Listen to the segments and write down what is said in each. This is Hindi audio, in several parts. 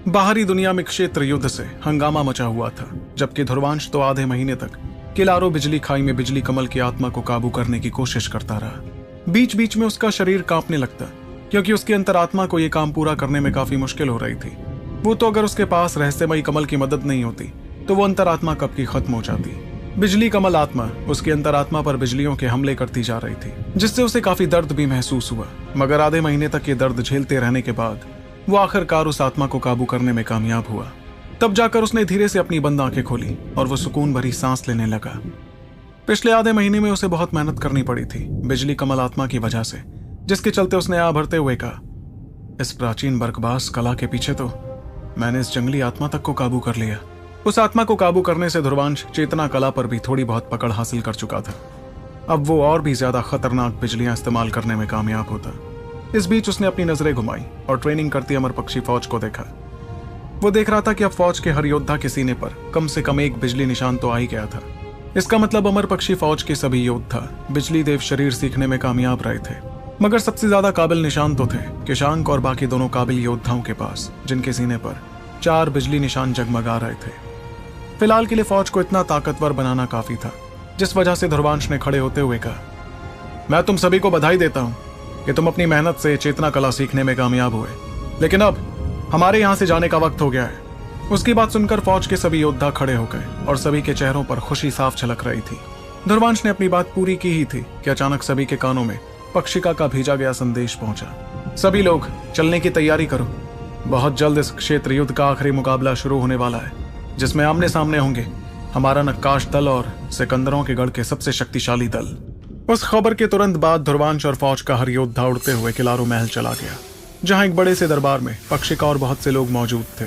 बाहरी दुनिया में क्षेत्र युद्ध से हंगामा मचा हुआ था, जबकि ध्रुवांश तो आधे महीने तक किलारो बिजली खाई में बिजली कमल की आत्मा को काबू करने की कोशिश करता रहा। बीच बीच में उसका शरीर कांपने लगता, क्योंकि उसकी अंतरात्मा को यह काम पूरा करने में काफी मुश्किल हो रही थी। वो तो अगर उसके पास रहस्यमयी कमल की मदद नहीं होती तो वो अंतरात्मा कब की खत्म हो जाती। बिजली कमल आत्मा उसकी अंतरात्मा पर बिजलियों के हमले करती जा रही थी, जिससे उसे काफी दर्द भी महसूस हुआ। मगर आधे महीने तक ये दर्द झेलते रहने के बाद वो आखिरकार उस आत्मा को काबू करने में कामयाब हुआ। तब जाकर उसने धीरे से अपनी बंद आंखें खोली और वो सुकून भरी सांस लेने लगा। पिछले आधे महीने में उसे बहुत मेहनत करनी पड़ी थी बिजली कमल आत्मा की वजह से, जिसके चलते उसने आ भरते हुए कहा, इस प्राचीन बर्कबास कला के पीछे तो मैंने इस जंगली आत्मा तक को काबू कर लिया। उस आत्मा को काबू करने से ध्रुवांश चेतना कला पर भी थोड़ी बहुत पकड़ हासिल कर चुका था। अब वो और भी ज्यादा खतरनाक बिजलियां इस्तेमाल करने में कामयाब होता। इस बीच उसने अपनी नजरें घुमाई और ट्रेनिंग करती अमर पक्षी फौज को देखा। वो देख रहा था कि अब फौज के हर योद्धा के सीने पर कम से कम एक बिजली निशान तो आ ही गया था। इसका मतलब अमर पक्षी फौज के सभी योद्धा बिजली देव शरीर सीखने में कामयाब रहे थे। मगर सबसे ज्यादा काबिल निशान तो थे किशांक और बाकी दोनों काबिल योद्धाओं के पास, जिनके सीने पर 4 बिजली निशान जगमगा रहे थे। फिलहाल के लिए फौज को इतना ताकतवर बनाना काफी था, जिस वजह से ध्रुवांश ने खड़े होते हुए कहा, मैं तुम सभी को बधाई देता हूं कि तुम अपनी मेहनत से चेतना कला सीखने में कामयाब हुए, लेकिन अब हमारे यहां से जाने का वक्त हो गया है। उसकी बात सुनकर फौज के सभी योद्धा खड़े हो गए और सभी के चेहरों पर खुशी साफ झलक रही थी। ध्रुवांश ने अपनी बात पूरी की ही थी कि अचानक सभी के कानों में पक्षिका का भेजा गया संदेश पहुंचा, सभी लोग चलने की तैयारी करो। बहुत जल्द इस क्षेत्र युद्ध का आखिरी मुकाबला शुरू होने वाला है, जिसमें आमने सामने होंगे हमारा नक्काश दल और सिकंदरों के गढ़ के सबसे शक्तिशाली दल। उस खबर के तुरंत बाद ध्रुवांश और फौज का हर योद्धा उड़ते हुए किलारो महल चला गया, जहां एक बड़े से दरबार में पक्षिका और बहुत से लोग मौजूद थे।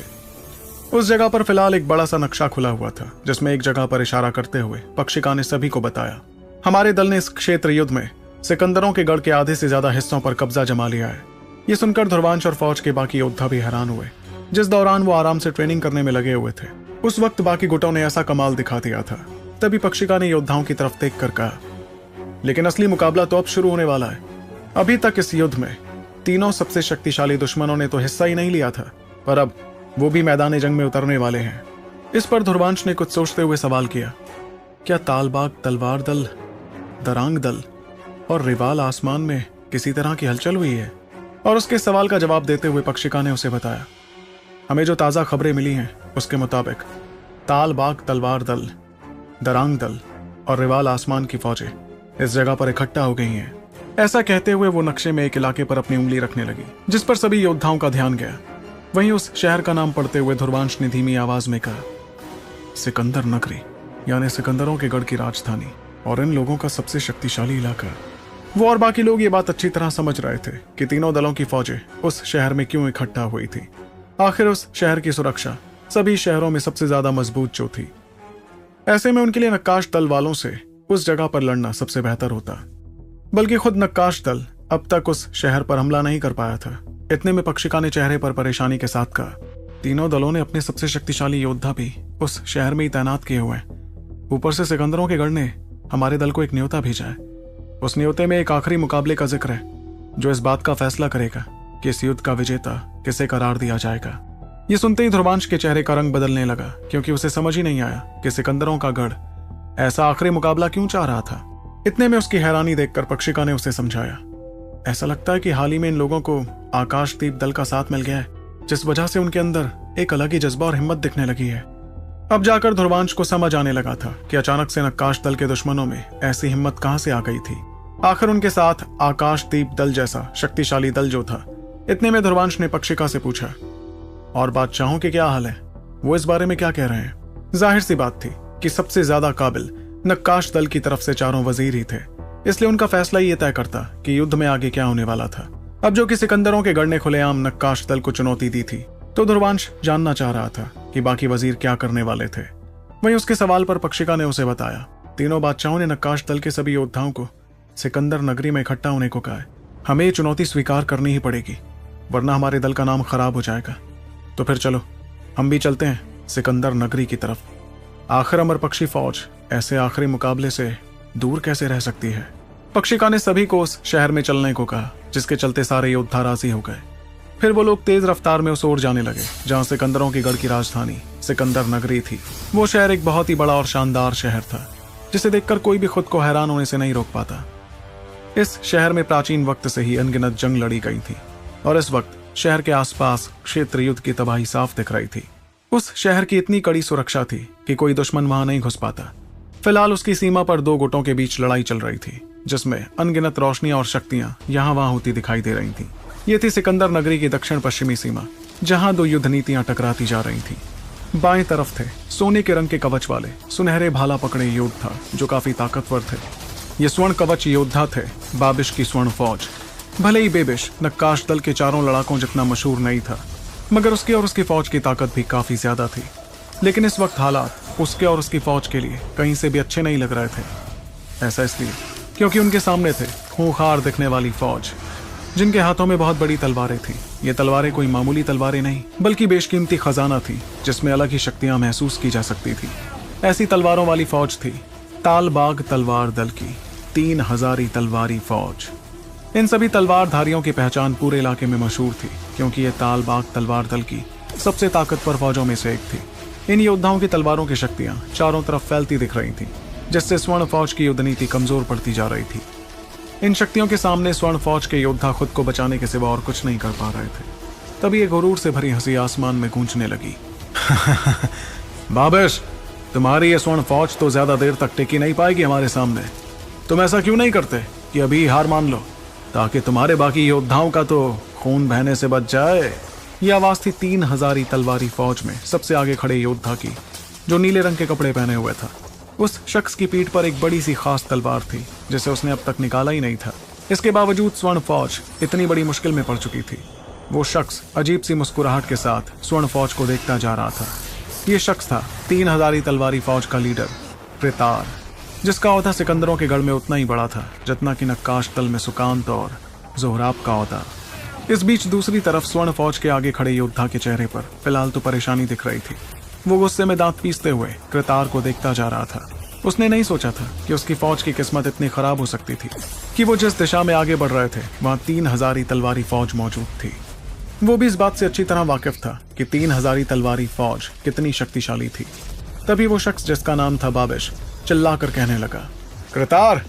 उस जगह पर फिलहाल एक बड़ा सा नक्शा खुला हुआ था, जिसमें एक जगह पर इशारा करते हुए पक्षिका ने सभी को बताया, हमारे दल ने इस क्षेत्र युद्ध में सिकंदरों के गढ़ के आधे से ज्यादा हिस्सों पर कब्जा जमा लिया है। ये सुनकर ध्रुवांश और फौज के बाकी योद्धा भी हैरान हुए। जिस दौरान वो आराम से ट्रेनिंग करने में लगे हुए थे, उस वक्त बाकी गुटों ने ऐसा कमाल दिखा दिया था। तभी पक्षिका ने योद्धाओं की तरफ देख कर कहा, लेकिन असली मुकाबला तो अब शुरू होने वाला है। अभी तक इस युद्ध में तीनों सबसे शक्तिशाली दुश्मनों ने तो हिस्सा ही नहीं लिया था, पर अब वो भी मैदान जंग में उतरने वाले हैं। इस पर ध्रुवांश ने कुछ सोचते हुए सवाल किया, क्या तालबाग तलवार दल, दरांग दल और रिवाल आसमान में किसी तरह की हलचल हुई है? और उसके सवाल का जवाब देते हुए पक्षिका ने उसे बताया, हमें जो ताज़ा खबरें मिली हैं उसके मुताबिक तालबाग तलवार दल, दरांग दल और रिवाल आसमान की फौजें इस जगह पर इकट्ठा हो गई हैं। ऐसा कहते हुए वो नक्शे में एक इलाके पर अपनी उंगली रखने लगी, जिस पर सभी योद्धाओं का ध्यान गया। वहीं उस शहर का नाम पढ़ते हुए ध्रुवांश ने धीमी आवाज में कहा, सिकंदर नगरी, यानी सिकंदरों के गढ़ की राजधानी और इन लोगों का सबसे शक्तिशाली इलाका। वो और बाकी लोग ये बात अच्छी तरह समझ रहे थे कि तीनों दलों की फौजें उस शहर में क्यों इकट्ठा हुई थी। आखिर उस शहर की सुरक्षा सभी शहरों में सबसे ज्यादा मजबूत जो थी। ऐसे में उनके लिए नक्काश दल वालों से उस जगह पर लड़ना सबसे बेहतर होता। बल्कि खुद नक्काश दल अब तक उस शहर पर हमला नहीं कर पाया था। इतने में पक्षिका ने चेहरे पर परेशानी के साथ कहा, तीनों दलों ने अपने सबसे शक्तिशाली योद्धा भी उस शहर में ही तैनात किए हुए हैं। ऊपर से सिकंदरों के गढ़ ने हमारे दल को एक न्योता भेजा है। उस न्योते में एक आखिरी मुकाबले का जिक्र है, जो इस बात का फैसला करेगा कि इस युद्ध का विजेता किसे करार दिया जाएगा। ये सुनते ही ध्रुवांश के चेहरे का रंग बदलने लगा, क्योंकि उसे समझ ही नहीं आया कि सिकंदरों का गढ़ ऐसा आखिरी मुकाबला क्यों चाह रहा था। इतने में उसकी हैरानी देखकर पक्षिका ने उसे समझाया, ऐसा लगता है कि हाल ही में इन लोगों को आकाशदीप दल का साथ मिल गया है, जिस वजह से उनके अंदर एक अलग ही जज्बा और हिम्मत दिखने लगी है। अब जाकर ध्रुवांश को समझ आने लगा था कि अचानक से नक्काश दल के दुश्मनों में ऐसी हिम्मत कहां से आ गई थी। आखिर उनके साथ आकाशदीप दल जैसा शक्तिशाली दल जो था। इतने में ध्रुवांश ने पक्षिका से पूछा, और बादशाहों के क्या हाल है? वो इस बारे में क्या कह रहे हैं? जाहिर सी बात थी कि सबसे ज्यादा काबिल नक्काश दल की तरफ से चारों वजीर ही थे, इसलिए उनका फैसला ये तय करता कि युद्ध में आगे क्या होने वाला था। अब जो कि सिकंदरों के गढ़ ने खुलेआम नक्काश दल को चुनौती दी थी, तो ध्रुवांश जानना चाह रहा था कि बाकी वजीर क्या करने वाले थे। वहीं उसके सवाल पर पक्षिका ने उसे बताया, तीनों बादशाहों ने नक्काश दल के सभी योद्धाओं को सिकंदर नगरी में इकट्ठा होने को कहा है। हमें ये चुनौती स्वीकार करनी ही पड़ेगी, वरना हमारे दल का नाम खराब हो जाएगा। तो फिर चलो हम भी चलते हैं सिकंदर नगरी की तरफ। आखिर अमर पक्षी फौज ऐसे आखिरी मुकाबले से दूर कैसे रह सकती है। पक्षिका ने सभी को उस शहर में चलने को कहा, जिसके चलते सारे योद्धा राजी हो गए। फिर वो लोग तेज रफ्तार में उस ओर जाने लगे जहां सिकंदरों की गढ़ की राजधानी सिकंदर नगरी थी। वो शहर एक बहुत ही बड़ा और शानदार शहर था जिसे देखकर कोई भी खुद को हैरान होने से नहीं रोक पाता। इस शहर में प्राचीन वक्त से ही अनगिनत जंग लड़ी गई थी और इस वक्त शहर के आसपास क्षेत्र युद्ध की तबाही साफ दिख रही थी। उस शहर की इतनी कड़ी सुरक्षा थी कि कोई दुश्मन वहां नहीं घुस पाता। फिलहाल उसकी सीमा पर दो गुटों के बीच लड़ाई चल रही थी जिसमें अनगिनत रोशनियां और शक्तियां यहां वहां होती दिखाई दे रही थीं। ये थी सिकंदर नगरी की दक्षिण पश्चिमी सीमा जहां दो युद्ध नीतियां टकराती जा रही थीं। बाएं तरफ थे सोने के रंग के कवच वाले सुनहरे भाला पकड़े योद्धा जो काफी ताकतवर थे। ये स्वर्ण कवच योद्धा थे बाबिश की स्वर्ण फौज। भले ही बेबिश नक्काश दल के चारों लड़ाकों जितना मशहूर नहीं था मगर उसकी और उसकी फौज की ताकत भी काफी ज्यादा थी। लेकिन इस वक्त हालात उसके और उसकी फौज के लिए कहीं से भी अच्छे नहीं लग रहे थे। ऐसा इसलिए क्योंकि उनके सामने थे खूंखार दिखने वाली फौज जिनके हाथों में बहुत बड़ी तलवारें थीं। ये तलवारें कोई मामूली तलवारें नहीं बल्कि बेशकीमती खजाना थी जिसमें अलग ही शक्तियां महसूस की जा सकती थी। ऐसी तलवारों वाली फौज थी तालबाग तलवार दल की 3000 तलवारी फौज। इन सभी तलवारधारियों की पहचान पूरे इलाके में मशहूर थी क्योंकि ये तालबाग तलवार दल की सबसे ताकतवर फौजों में से एक थी। इन योद्धाओं की तलवारों की शक्तियां चारों तरफ फैलती दिख रही थीं जिससे स्वर्ण फौज की युद्ध नीति कमजोर पड़ती जा रही थी। इन शक्तियों के सामने स्वर्ण फौज के योद्धा खुद को बचाने के सिवा और कुछ नहीं कर पा रहे थे। तभी एक गुरूर से भरी हंसी आसमान में गूंजने लगी। बाबिश, तुम्हारी ये स्वर्ण फौज तो ज्यादा देर तक टिकी नहीं पाएगी हमारे सामने। तुम ऐसा क्यों नहीं करते कि अभी हार मान लो ताकि तुम्हारे बाकी योद्धाओं का तो खून बहने से बच जाए। यह आवाज थी 3000 तलवारी फौज में सबसे आगे खड़े योद्धा की जो नीले रंग के कपड़े पहने हुए था। उस शख्स की पीठ पर एक बड़ी सी खास तलवार थी जिसे उसने अब तक निकाला ही नहीं था। इसके बावजूद स्वर्ण फौज इतनी बड़ी मुश्किल में पड़ चुकी थी। वो शख्स अजीब सी मुस्कुराहट के साथ स्वर्ण फौज को देखता जा रहा था। ये शख्स था 3000 तलवारी फौज का लीडर कृतार जिसका ओहदा सिकंदरों के गढ़ में उतना ही बड़ा था जितना कि नक्काश दल में सुकांत और जोहराब का ओहदा। इस बीच दूसरी तरफ स्वर्ण फौज के आगे खड़े योद्धा के चेहरे पर फिलहाल तो परेशानी दिख रही थी। वो गुस्से में दांत पीसते हुए कृतार को देखता जा रहा था। उसने नहीं सोचा था कि उसकी फौज की किस्मत इतनी खराब हो सकती थी कि वो जिस दिशा में आगे बढ़ रहे थे वहां 3000 तलवारी फौज मौजूद थी। वो भी इस बात से अच्छी तरह वाकिफ था कि 3000 तलवारी फौज कितनी शक्तिशाली थी। तभी वो शख्स जिसका नाम था बाबिश चिल्लाकर कहने लगा, कृतार,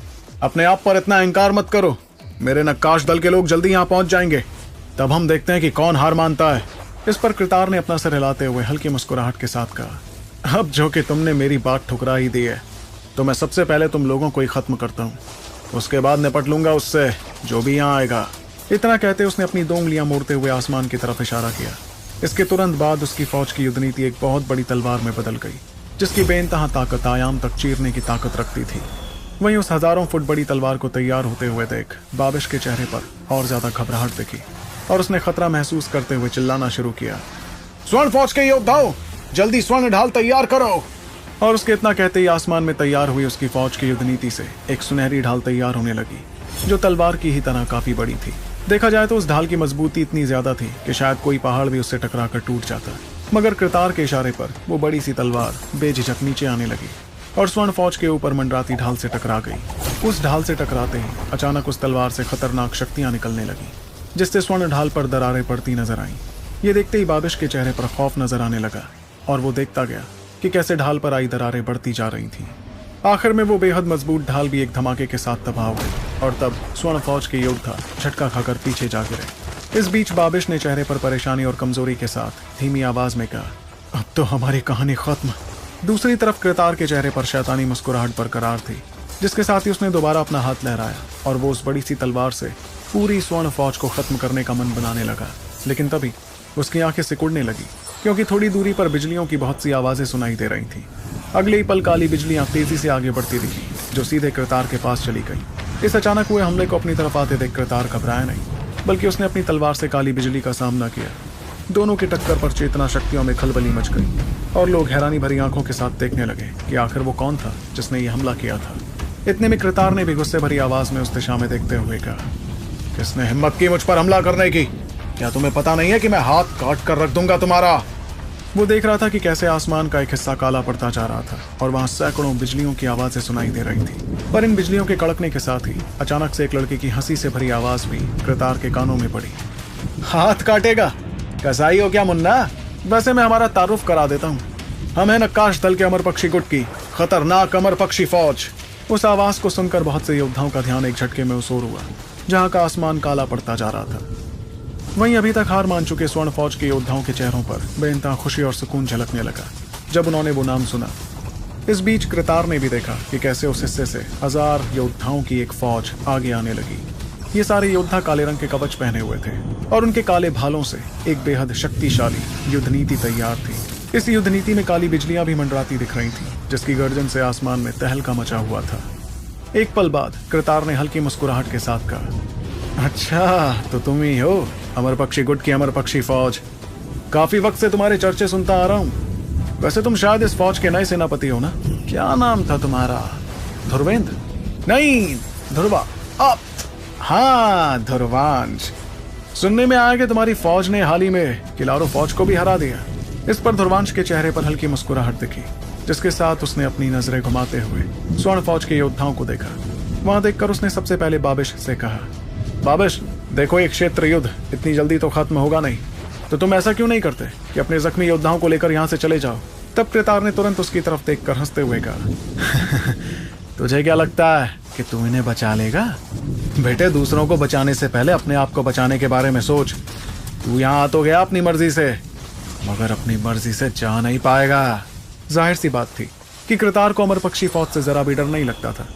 अपने आप पर इतना अहंकार मत करो। मेरे नक्काश दल के लोग जल्दी यहाँ पहुंच जाएंगे, तब हम देखते हैं कि कौन हार मानता है। इस पर कृतार ने अपना सिर हिलाते हुए हल्की मुस्कुराहट के साथ कहा, अब जो कि तुमने मेरी बात ठुकरा ही दी है तो मैं सबसे पहले तुम लोगों को ही खत्म करता हूँ, उसके बाद निपट लूंगा उससे जो भी यहाँ आएगा। इतना कहते उसने अपनी 2 उंगलियां मोड़ते हुए आसमान की तरफ इशारा किया। इसके तुरंत बाद उसकी फौज की युद्ध नीति एक बहुत बड़ी तलवार में बदल गई जिसकी बेइंतहा ताकत आयाम तक चीरने की ताकत रखती थी। वहीं उस हजारों फुट बड़ी तलवार को तैयार होते हुए देख बाबिश के चेहरे पर और ज्यादा घबराहट दिखी और उसने खतरा महसूस करते हुए चिल्लाना शुरू किया, स्वर्ण फौज के योद्धाओं, जल्दी स्वर्ण ढाल तैयार करो। और उसके इतना कहते ही आसमान में तैयार हुई उसकी फौज की युद्ध नीति से एक सुनहरी ढाल तैयार होने लगी जो तलवार की ही तरह काफी बड़ी थी। देखा जाए तो उस ढाल की मजबूती इतनी ज्यादा थी कि शायद कोई पहाड़ भी उससे टकराकर टूट जाता, मगर कृतार के इशारे पर वो बड़ी सी तलवार बेझिझक नीचे आने लगी और स्वर्ण फौज के ऊपर मंडराती ढाल से टकरा गई। उस ढाल से टकराते ही अचानक उस तलवार से खतरनाक शक्तियां निकलने लगी जिससे स्वर्ण ढाल पर दरारें पड़ती नजर आईं। ये देखते ही बाबिश के चेहरे पर खौफ नजर आने लगा और वो देखता गया कि कैसे ढाल पर आई दरारें बढ़ती जा रही थीं। आखिर में वो बेहद मजबूत ढाल भी एक धमाके के साथ तबाह हो गई और तब स्वर्ण फौज के योद्धा झटका खाकर पीछे जा गिरे। इस बीच बाबिश ने चेहरे पर परेशानी और कमजोरी के साथ धीमी आवाज में कहा, अब तो हमारी कहानी खत्म। दूसरी तरफ कृतार के चेहरे पर शैतानी मुस्कुराहट बरकरार थी जिसके साथ ही उसने दोबारा अपना हाथ लहराया और वो उस बड़ी सी तलवार से पूरी स्वर्ण फौज को खत्म करने का मन बनाने लगा। लेकिन तभी उसकी आंखें सिकुड़ने लगी क्योंकि थोड़ी दूरी पर बिजलियों की बहुत सी आवाजें सुनाई दे रही थीं। अगले ही पल काली बिजलियां तेजी से आगे बढ़ती दिखी जो सीधे कृतार के पास चली गई। इस अचानक हुए हमले को अपनी तरफ आते देख कृतार घबराया नहीं बल्कि उसने अपनी तलवार से काली बिजली का सामना किया। दोनों की टक्कर पर चेतना शक्तियों में खलबली मच गई और लोग हैरानी भरी आंखों के साथ देखने लगे कि आखिर वो कौन था जिसने ये हमला किया था। इतने में कृतार ने भी गुस्से भरी आवाज में उस दिशा में देखते हुए कहा, किसने हिम्मत की मुझ पर हमला करने की? क्या तुम्हें पता नहीं है कि मैं हाथ काट कर रख दूंगा तुम्हारा? वो देख रहा था कि कैसे आसमान का एक हिस्सा काला पड़ता जा रहा था और वहां सैकड़ों बिजलियों की आवाजें सुनाई दे रही थी। पर इन बिजलियों के कड़कने के साथ ही अचानक से एक लड़के की हंसी से भरी आवाज भी कृतार के कानों में पड़ी। हाथ काटेगा? कसाई हो क्या मुन्ना? वैसे मैं हमारा तारुफ करा देता हूँ। हम है नक्काश दल के अमर पक्षी गुट की खतरनाक अमर पक्षी फौज। उस आवाज को सुनकर बहुत से योद्धाओं का ध्यान एक झटके में उसोर हुआ, जहां का आसमान काला पड़ता जा रहा था। वहीं अभी तक हार मान चुके स्वर्ण फौज के योद्धाओं के चेहरों पर बेइंतहा खुशी और सुकून झलकने लगा जब उन्होंने वो नाम सुना। इस बीच कृतार ने भी देखा कि कैसे उस हिस्से से 1000 योद्धाओं की एक फौज आगे आने लगी। ये सारे योद्धा काले रंग के कवच पहने हुए थे और उनके काले भालों से एक बेहद शक्तिशाली युद्ध नीति तैयार थी। इस युद्ध नीति में काली बिजलियां भी मंडराती दिख रही थीं, जिसकी गर्जन से आसमान में तहलका मचा हुआ था। एक पल बाद कृतार ने हल्की मुस्कुराहट के साथ कहा, अच्छा तो तुम ही हो अमर पक्षी गुट की अमर पक्षी फौज। काफी वक्त से तुम्हारे चर्चे सुनता आ रहा हूँ। वैसे तुम शायद इस फौज के नए सेनापति हो ना? क्या नाम था तुम्हारा? धुरवेंद्र? नहीं, ध्रुवा। अब हाँ, ध्रुवांश। सुनने में आया कि तुम्हारी फौज ने हाल ही में किलारो फौज को भी हरा दिया। इस पर ध्रुवांश के चेहरे पर हल्की मुस्कुराहट दिखी, जिसके साथ उसने अपनी नजरें घुमाते हुए स्वर्ण फौज के योद्धाओं को देखा। वहां देखकर उसने सबसे पहले बाबिश से कहा, बाबिश देखो, एक क्षेत्र युद्ध इतनी जल्दी तो खत्म होगा नहीं, तो तुम ऐसा क्यों नहीं करते कि अपने जख्मी योद्धाओं को लेकर यहाँ से चले जाओ? तब कृतार ने तुरंत उसकी तरफ देखकर हंसते हुए कहा, तुझे क्या लगता है कि तू इन्हें बचा लेगा? बेटे, दूसरों को बचाने से पहले अपने आप को बचाने के बारे में सोच। तू यहाँ आ तो गया अपनी मर्जी से, मगर अपनी मर्जी से जा नहीं पाएगा। जाहिर सी बात थी कि कृतार को अमर पक्षी फौज से जरा भी डर नहीं लगता था।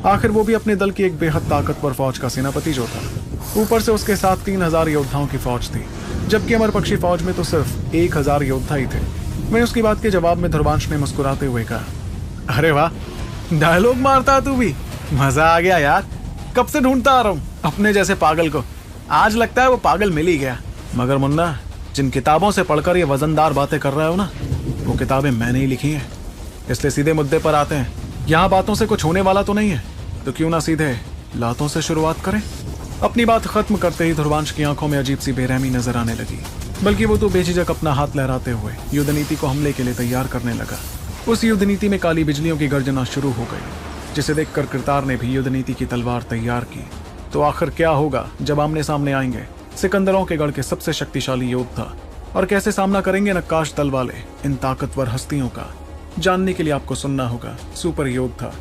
आखिर वो भी अपने दल की एक बेहद ताकतवर फौज का सेनापति जो था। ऊपर से उसके साथ 3000 योद्धाओं की फौज थी, जबकि अमर पक्षी फौज में तो सिर्फ 1000 योद्धा ही थे। मैं उसकी बात के जवाब में ध्रुवांश ने मुस्कुराते हुए कहा, अरे वाह, डायलॉग मारता तू भी, मजा आ गया यार। कब से ढूंढता आ रहा हूँ अपने जैसे पागल को। आज लगता है वो पागल मिल ही गया। मगर मुन्ना, जिन किताबों से पढ़कर ये वजनदार बातें कर रहे हो ना, वो किताबें मैंने ही लिखी हैं। इसलिए सीधे मुद्दे पर आते हैं। यहाँ बातों से कुछ होने वाला तो नहीं है, तो क्यों ना सीधे लातों से शुरुआत करें? अपनी बात खत्म करते ही ध्रुवांश की आंखों में अजीब सी बेरहमी नजर आने लगी, बल्कि वो तो बेझिझक अपना हाथ लहराते हुए युद्ध नीति को हमले के लिए तैयार करने लगा। उस युद्ध नीति में काली बिजलियों की गर्जना शुरू हो गई, जिसे देखकर कृतार ने भी युद्ध नीति की तलवार तैयार की। तो आखिर क्या होगा जब आमने सामने आएंगे सिकंदरों के गढ़ के सबसे शक्तिशाली योद्धा, और कैसे सामना करेंगे नक्काश दल वाले इन ताकतवर हस्तियों का? जानने के लिए आपको सुनना होगा सुपर योद्धा।